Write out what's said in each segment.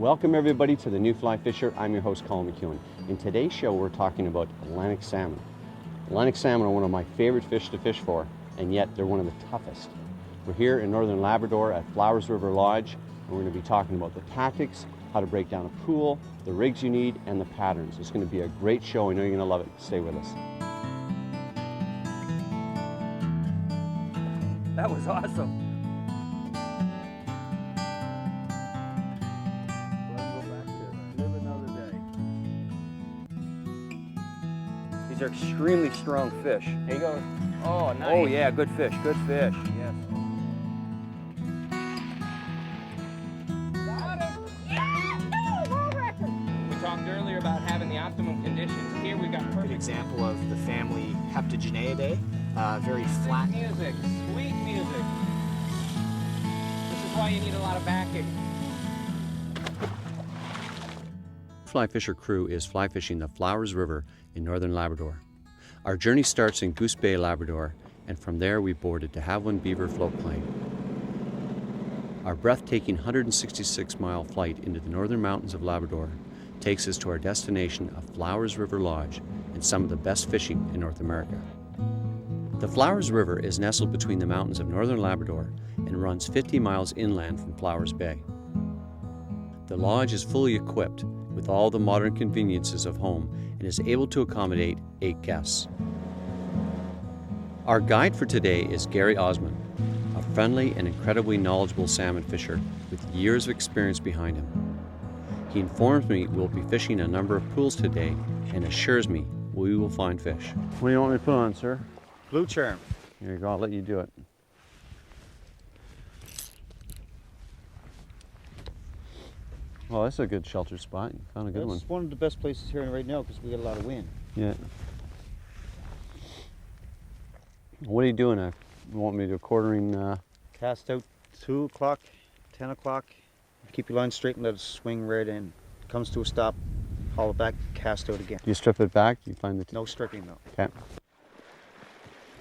Welcome everybody to the New Fly Fisher. I'm your host Colin McEwen. In today's show we're talking about Atlantic salmon. Atlantic salmon are one of my favorite fish to fish for, and yet they're one of the toughest. We're here in northern Labrador at Flowers River Lodge, and we're going to be talking about the tactics, how to break down a pool, the rigs you need, and the patterns. It's going to be a great show. I know you're going to love it. Stay with us. That was awesome. These are extremely strong fish. There you go. Oh, nice. Oh yeah, good fish, yes. Got it. Yeah! World record. We talked earlier about having the optimum conditions. Here we got perfect. Good example of the family Heptageneidae, very flat. Music, sweet music. This is why you need a lot of backing. Fly Fisher crew is fly fishing the Flowers River in northern Labrador. Our journey starts in Goose Bay, Labrador, and from there we boarded de Havilland Beaver floatplane. Our breathtaking 166-mile flight into the northern mountains of Labrador takes us to our destination of Flowers River Lodge and some of the best fishing in North America. The Flowers River is nestled between the mountains of northern Labrador and runs 50 miles inland from Flowers Bay. The lodge is fully equipped with all the modern conveniences of home and is able to accommodate 8 guests. Our guide for today is Gary Osmond, a friendly and incredibly knowledgeable salmon fisher with years of experience behind him. He informs me we'll be fishing a number of pools today and assures me we will find fish. What do you want me to put on, sir? Blue charm. Here you go, I'll let you do it. Well, that's a good shelter spot. You found a good one. It's one of the best places here right now because we get a lot of wind. Yeah. What are you doing? You want me to quartering? Cast out 2 o'clock, 10 o'clock. Keep your line straight and let it swing right in. Comes to a stop, haul it back, cast out again. Do you strip it back? Do you find the No stripping though. Okay.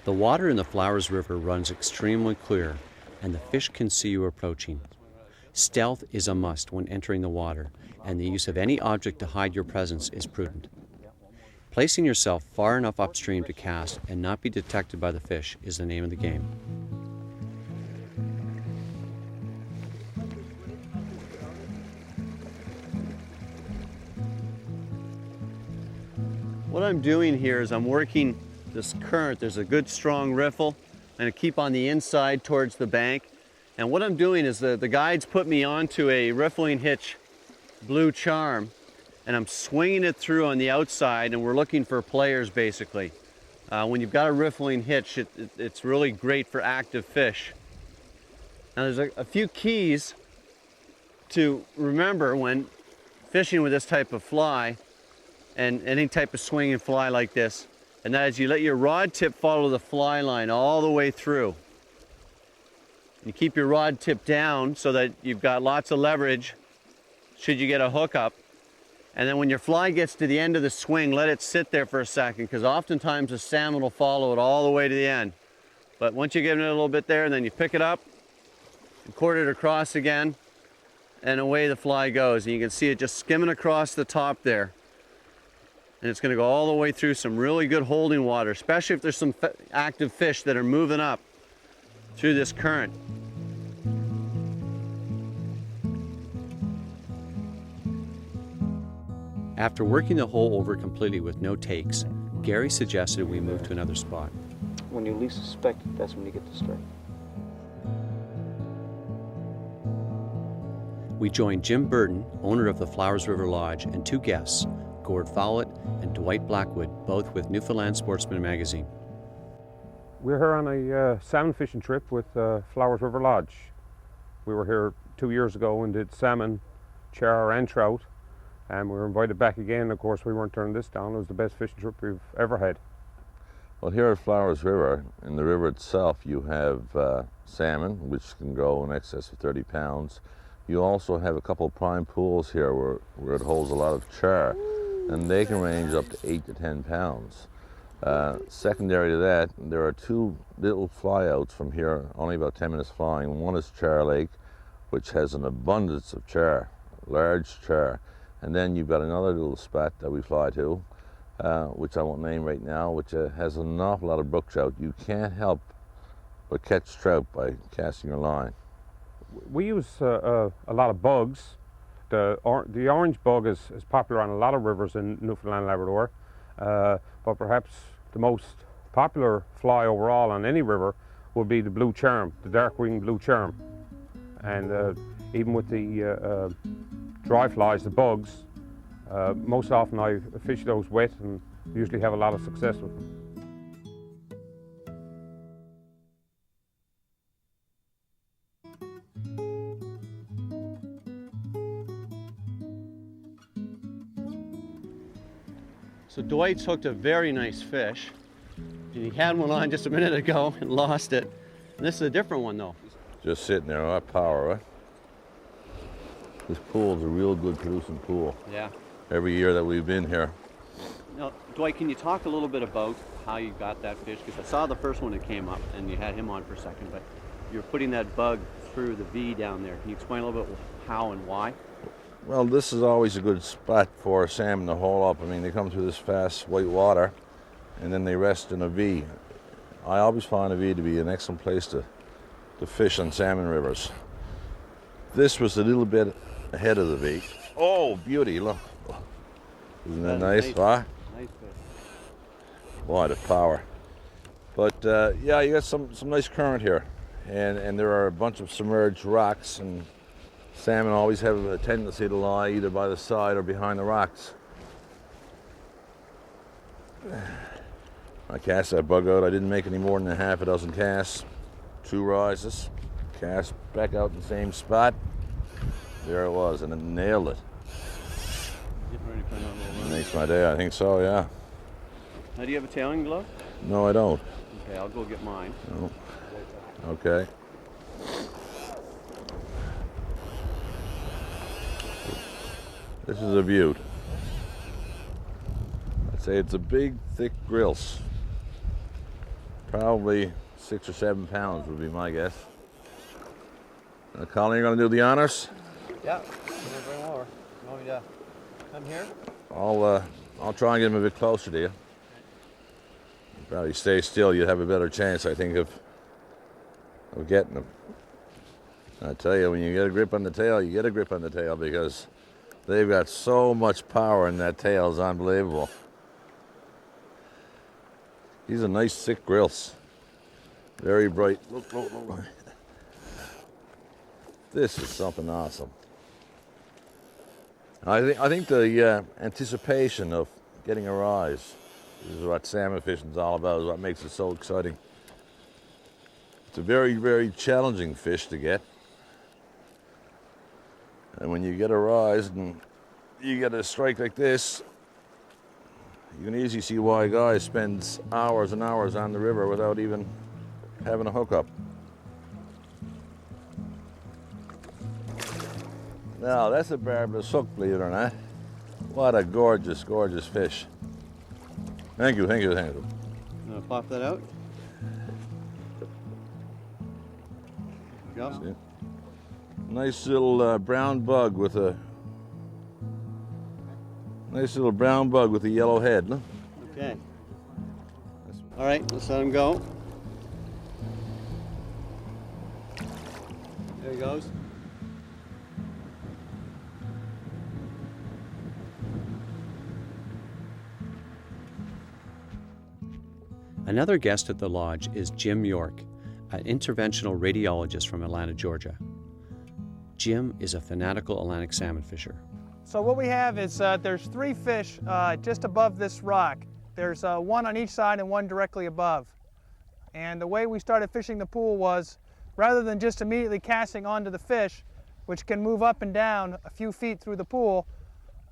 The water in the Flowers River runs extremely clear, and the fish can see you approaching. Stealth is a must when entering the water, and the use of any object to hide your presence is prudent. Placing yourself far enough upstream to cast and not be detected by the fish is the name of the game. What I'm doing here is I'm working this current. There's a good strong riffle, and I keep on the inside towards the bank. And what I'm doing is the guides put me onto a riffling hitch blue charm, and I'm swinging it through on the outside, and we're looking for players basically. When you've got a riffling hitch, it's really great for active fish. Now there's a few keys to remember when fishing with this type of fly and any type of swinging fly like this, and that is you let your rod tip follow the fly line all the way through. You keep your rod tip down so that you've got lots of leverage should you get a hookup. And then when your fly gets to the end of the swing, let it sit there for a second, because oftentimes the salmon will follow it all the way to the end. But once you give it a little bit there, and then you pick it up, and cord it across again, and away the fly goes. And you can see it just skimming across the top there. And it's going to go all the way through some really good holding water, especially if there's some active fish that are moving up through this current. After working the hole over completely with no takes, Gary suggested we move to another spot. When you least suspect it, that's when you get the strike. We joined Jim Burton, owner of the Flowers River Lodge, and 2 guests, Gord Follett and Dwight Blackwood, both with Newfoundland Sportsman magazine. We're here on a salmon fishing trip with Flowers River Lodge. We were here 2 years ago and did salmon, char and trout, and we were invited back again. Of course, we weren't turning this down. It was the best fishing trip we've ever had. Well, here at Flowers River, in the river itself, you have salmon, which can go in excess of 30 pounds. You also have a couple of prime pools here where it holds a lot of char, and they can range up to 8 to 10 pounds. Secondary to that, there are 2 little flyouts from here, only about 10 minutes flying. One is Char Lake, which has an abundance of char, large char. And then you've got another little spot that we fly to, which I won't name right now, which has an awful lot of brook trout. You can't help but catch trout by casting your line. We use a lot of bugs. The orange bug is popular on a lot of rivers in Newfoundland and Labrador, but perhaps the most popular fly overall on any river would be the blue charm, the dark-winged blue charm. And even with the dry flies, the bugs, most often I fish those wet and usually have a lot of success with them. So Dwight's hooked a very nice fish. And he had one on just a minute ago and lost it. And this is a different one though. Just sitting there, that power, right? This pool's a real good producing pool. Yeah. Every year that we've been here. Now, Dwight, can you talk a little bit about how you got that fish? Because I saw the first one that came up and you had him on for a second, but you're putting that bug through the V down there. Can you explain a little bit how and why? Well, this is always a good spot for salmon to haul up. I mean, they come through this fast white water and then they rest in a V. I always find a V to be an excellent place to fish on salmon rivers. This was a little bit ahead of the V. Oh, beauty, look. Isn't that nice, huh? Nice fish. Boy, the power. But yeah, you got some nice current here. And there are a bunch of submerged rocks, and salmon always have a tendency to lie either by the side or behind the rocks. I cast that bug out. I didn't make any more than a half a dozen casts. 2 rises, cast back out in the same spot. There it was, and it nailed it. Getting ready to find out a little run. Makes my day, I think so, yeah. Now, do you have a tailing glove? No, I don't. Okay, I'll go get mine. No. Okay. This is a beaut. I'd say it's a big, thick grilse. Probably 6 or 7 pounds would be my guess. Colin, you gonna do the honors? Yeah, bring over. You want me to come here? I'll try and get him a bit closer to you. You probably stay still, you'd have a better chance, I think, of getting them. I tell you, when you get a grip on the tail, you get a grip on the tail because they've got so much power in that tail, it's unbelievable. He's a nice thick grilse. Very bright. Look. This is something awesome. I think the anticipation of getting a rise is what salmon fishing is all about, is what makes it so exciting. It's a very, very challenging fish to get. And when you get a rise and you get a strike like this, you can easily see why a guy spends hours and hours on the river without even having a hookup. Now, that's a barbless hook, believe it or not. What a gorgeous, gorgeous fish. Thank you. Gonna pop that out. There we go. See? Nice little brown bug with a yellow head. Look. Okay. All right, let's let him go. There he goes. Another guest at the lodge is Jim York, an interventional radiologist from Atlanta, Georgia. Jim is a fanatical Atlantic salmon fisher. So what we have is there's 3 fish just above this rock. There's one on each side and one directly above. And the way we started fishing the pool was, rather than just immediately casting onto the fish, which can move up and down a few feet through the pool,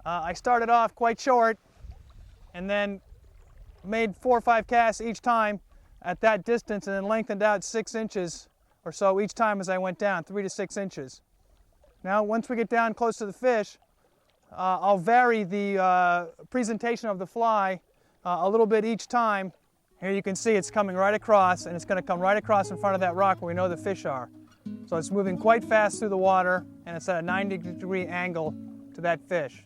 I started off quite short and then made 4 or 5 casts each time at that distance, and then lengthened out 6 inches or so each time as I went down, 3 to 6 inches. Now, once we get down close to the fish, I'll vary the presentation of the fly a little bit each time. Here you can see it's coming right across, and it's going to come right across in front of that rock where we know the fish are. So it's moving quite fast through the water, and it's at a 90-degree angle to that fish.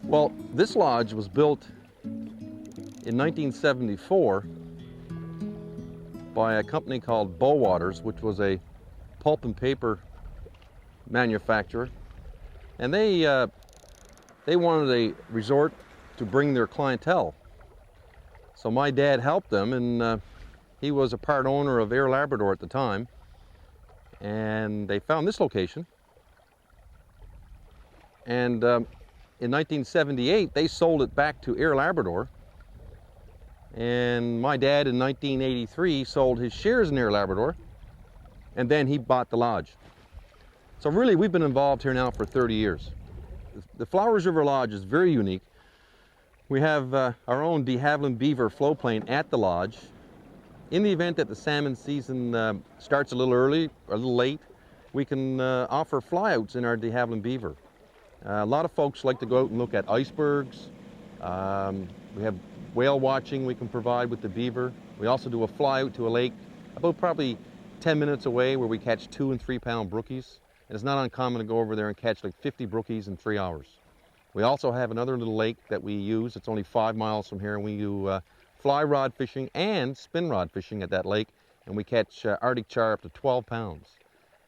Well, this lodge was built in 1974 by a company called Bowaters, which was a pulp and paper manufacturer. And they wanted a resort to bring their clientele. So my dad helped them, and he was a part owner of Air Labrador at the time. And they found this location. And in 1978, they sold it back to Air Labrador. And my dad in 1983 sold his shares in Air Labrador, and then he bought the lodge. So really, we've been involved here now for 30 years. The Flowers River Lodge is very unique. We have our own de Havilland beaver flow plane at the lodge. In the event that the salmon season starts a little early or a little late, we can offer flyouts in our de Havilland beaver. A lot of folks like to go out and look at icebergs. We have whale watching we can provide with the beaver. We also do a fly out to a lake about probably 10 minutes away where we catch 2 and 3 pound brookies. And it's not uncommon to go over there and catch like 50 brookies in 3 hours. We also have another little lake that we use. It's only 5 miles from here, and we do fly rod fishing and spin rod fishing at that lake, and we catch Arctic char up to 12 pounds.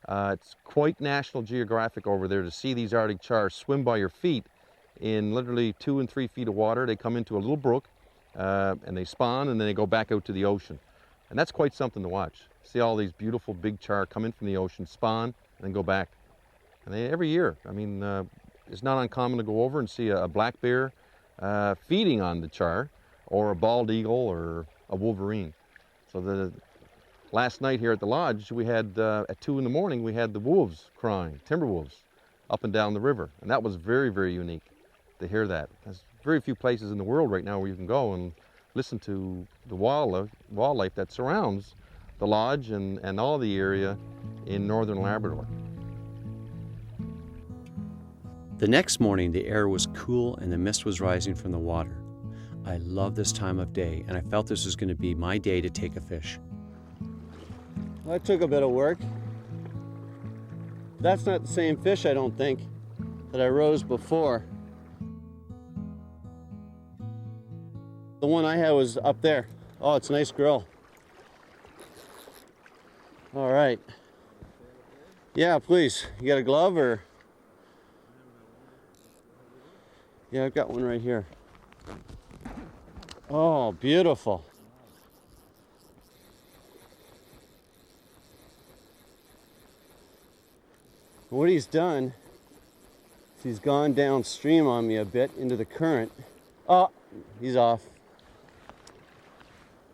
It's quite National Geographic over there to see these Arctic chars swim by your feet in literally 2 and 3 feet of water. They come into a little brook and they spawn, and then they go back out to the ocean. And that's quite something to watch. See all these beautiful big char come in from the ocean, spawn, and then go back. And every year, I mean, it's not uncommon to go over and see a black bear feeding on the char, or a bald eagle, or a wolverine. So the last night here at the lodge, we had, at 2 in the morning, we had the wolves crying, timber wolves, up and down the river. And that was very, very unique to hear that. There's very few places in the world right now where you can go and listen to the wildlife that surrounds the lodge and all the area in northern Labrador. The next morning, the air was cool and the mist was rising from the water. I love this time of day, and I felt this was going to be my day to take a fish. Well, that took a bit of work. That's not the same fish, I don't think, that I rose before. The one I had was up there. Oh, it's a nice grill. All right. Yeah, please. You got a glove or? Yeah, I've got one right here. Oh, beautiful. What he's done is he's gone downstream on me a bit into the current. Oh, he's off.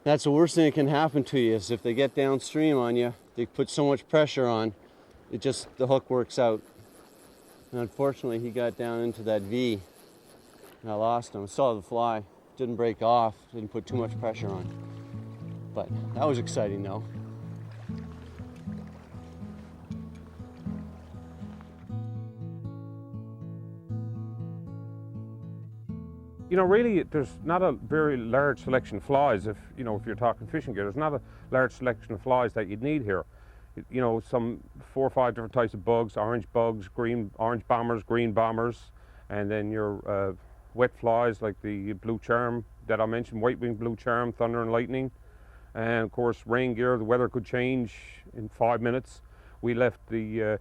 That's the worst thing that can happen to you, is if they get downstream on you, they put so much pressure on, the hook works out. And unfortunately, he got down into that V, and I lost him. I saw the fly, didn't break off, didn't put too much pressure on. But that was exciting though. You know, really, there's not a very large selection of flies. If you're talking fishing gear, there's not a large selection of flies that you'd need here. You know, some 4 or 5 different types of bugs: orange bugs, orange bombers, green bombers, and then your wet flies like the blue charm that I mentioned, white-winged blue charm, thunder and lightning, and of course rain gear. The weather could change in 5 minutes. We left the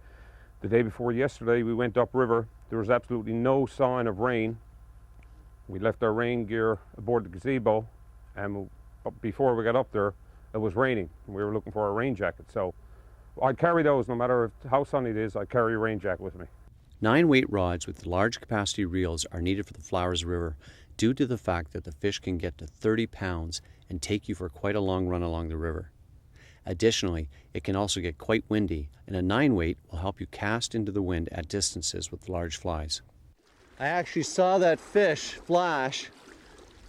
day before yesterday. We went upriver. There was absolutely no sign of rain. We left our rain gear aboard the gazebo, and before we got up there, it was raining. We were looking for a rain jacket. So I carry those no matter how sunny it is. I carry a rain jacket with me. 9 weight rods with large capacity reels are needed for the Flowers River due to the fact that the fish can get to 30 pounds and take you for quite a long run along the river. Additionally, it can also get quite windy, and a 9 weight will help you cast into the wind at distances with large flies. I actually saw that fish flash,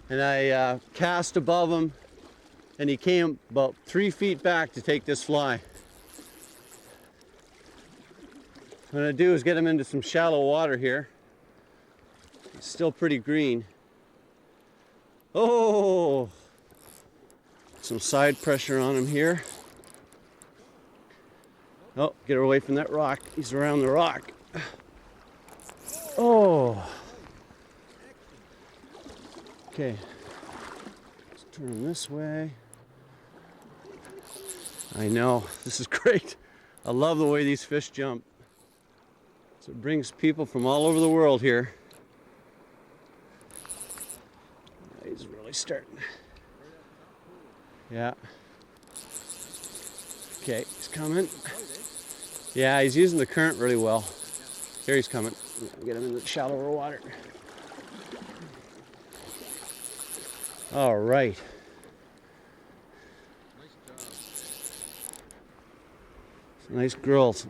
and I cast above him, and he came about 3 feet back to take this fly. What I'm gonna do is get him into some shallow water here. He's still pretty green. Oh! Some side pressure on him here. Oh, get away from that rock. He's around the rock. Oh! Okay. Let's turn him this way. I know, this is great. I love the way these fish jump. So it brings people from all over the world here. He's really starting. Yeah. Okay, he's coming. Yeah, he's using the current really well. Here he's coming. Get him in the shallower water. All right. Nice grills.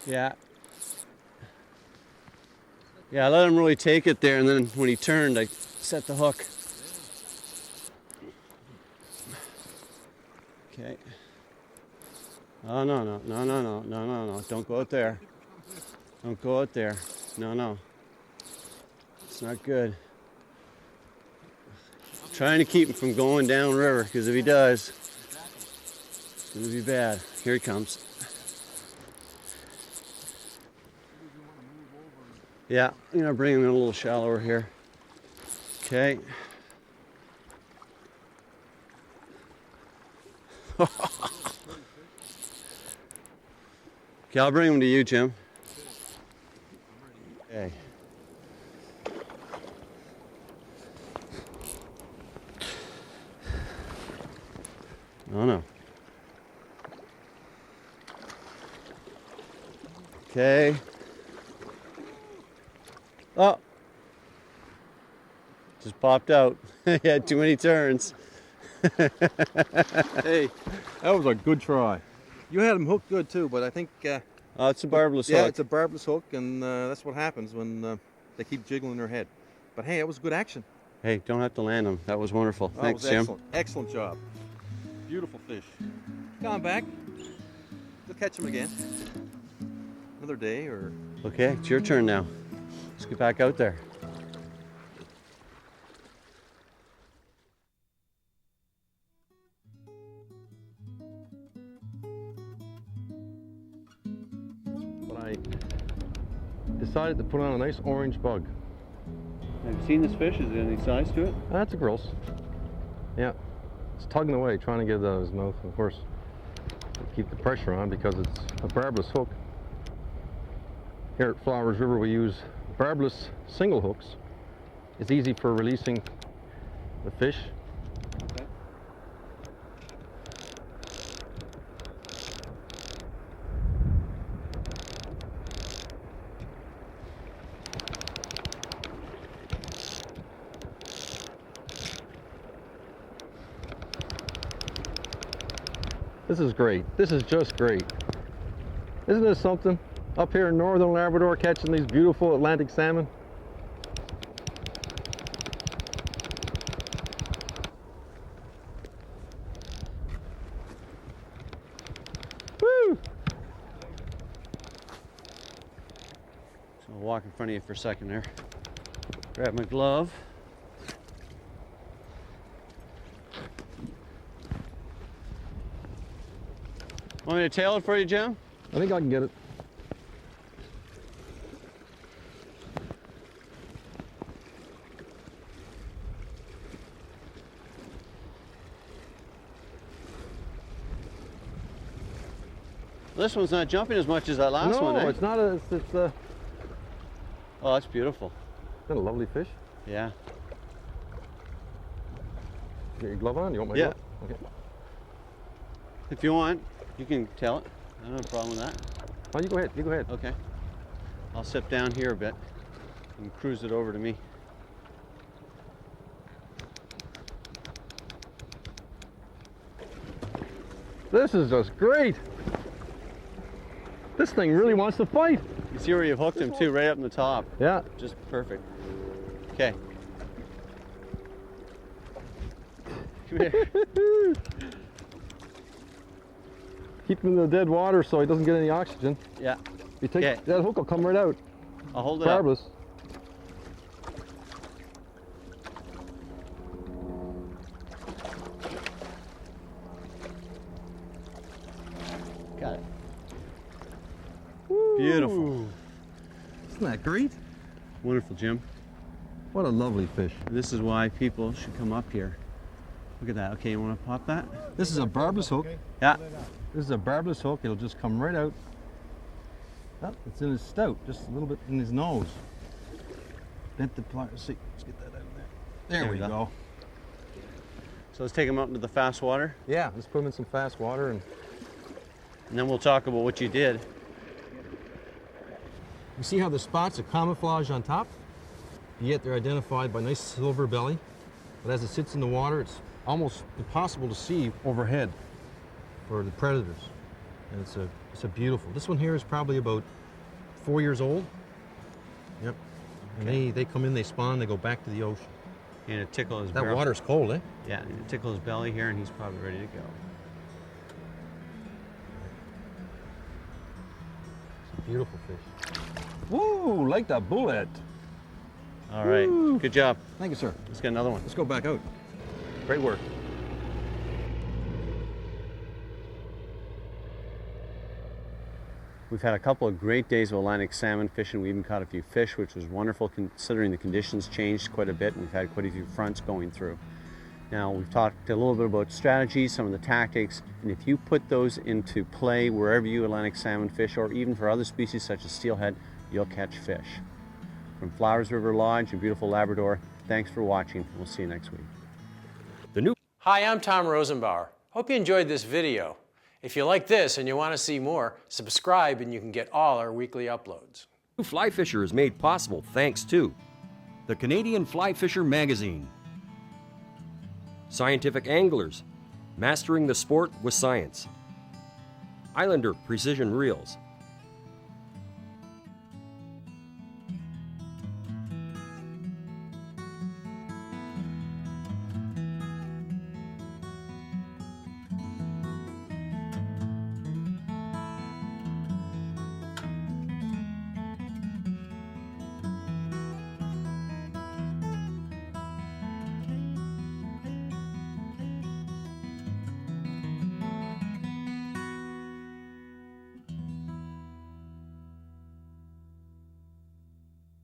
Yeah. Yeah, I let him really take it there, and then when he turned, I set the hook. Okay. Oh, no. Don't go out there. Don't go out there. No. It's not good. I'm trying to keep him from going downriver, because if he does, it's going to be bad. Here he comes. Yeah, I'm going to bring him in a little shallower here. Okay. Okay, I'll bring him to you, Jim. Okay. Oh no. Okay. Oh. Just popped out. He had too many turns. Hey, that was a good try. You had him hooked good too, but I think... Oh, it's a barbless hook. Yeah, it's a barbless hook, and that's what happens when they keep jiggling their head. But hey, that was good action. Hey, don't have to land them. That was wonderful. Oh, Thanks, it was Jim. excellent. Excellent job. Beautiful fish. Come on back. We'll catch him again. Another day or... Okay, it's your turn now. Let's get back out there. But I decided to put on a nice orange bug. Have you seen this fish? Is there any size to it? That's a gross. Yeah. It's tugging away, trying to get it out of his mouth. Of course, keep the pressure on because it's a barbless hook. Here at Flowers River, we use barbless single hooks. It's easy for releasing the fish. Okay. This is great. This is just great. Isn't this something? Up here in northern Labrador, catching these beautiful Atlantic salmon. Woo! So I'll walk in front of you for a second there. Grab my glove. Want me to tail it for you, Jim? I think I can get it. This one's not jumping as much as that last one, eh? No, it's not a, it's a... Oh, that's beautiful. Isn't that a lovely fish? Yeah. Get your glove on? You want my Yeah. glove? Okay. If you want, you can tail it. I don't have a problem with that. Oh, you go ahead. You go ahead. Okay. I'll sit down here a bit and cruise it over to me. This is just great. This thing really wants to fight. You see where you've hooked him too, right up in the top. Yeah. Just perfect. Okay. Come here. Keep him in the dead water so he doesn't get any oxygen. Yeah. You take Okay. that hook will come right out. I'll hold it up. Barbless. Got it. Beautiful. Isn't that great? Wonderful, Jim. What a lovely fish. This is why people should come up here. Look at that. Okay, you want to pop that? This is a barbless hook. Yeah. This is a barbless hook. It'll just come right out. Oh, it's in his snout, just a little bit in his nose. Bent the pliers. See, let's get that out of there. There we go. So let's take them out into the fast water, Yeah, let's put him in some fast water and and then we'll talk about what you did. you see how the spots are camouflaged on top? Yet they're identified by nice silver belly. But as it sits in the water, it's almost impossible to see overhead for the predators. And it's a beautiful. This one here is probably about 4 years old. Yep. And they come in, they spawn, they go back to the ocean. And it tickle his That barrel. water's cold, eh? Yeah, and it tickle his belly here, and he's probably ready to go. It's a beautiful fish. Woo, like the bullet. All right, good job. Thank you, sir. Let's get another one. Let's go back out. Great work. We've had a couple of great days of Atlantic salmon fishing. We even caught a few fish, which was wonderful considering the conditions changed quite a bit, and we've had quite a few fronts going through. Now, we've talked a little bit about strategies, some of the tactics, and if you put those into play wherever you Atlantic salmon fish, or even for other species such as steelhead, you'll catch fish. From Flowers River Lodge in beautiful Labrador, thanks for watching. We'll see you next week. Hi, I'm Tom Rosenbauer. Hope you enjoyed this video. If you like this and you want to see more, subscribe and you can get all our weekly uploads. Fly Fisher is made possible thanks to the Canadian Fly Fisher magazine, Scientific Anglers, mastering the sport with science, Islander Precision Reels,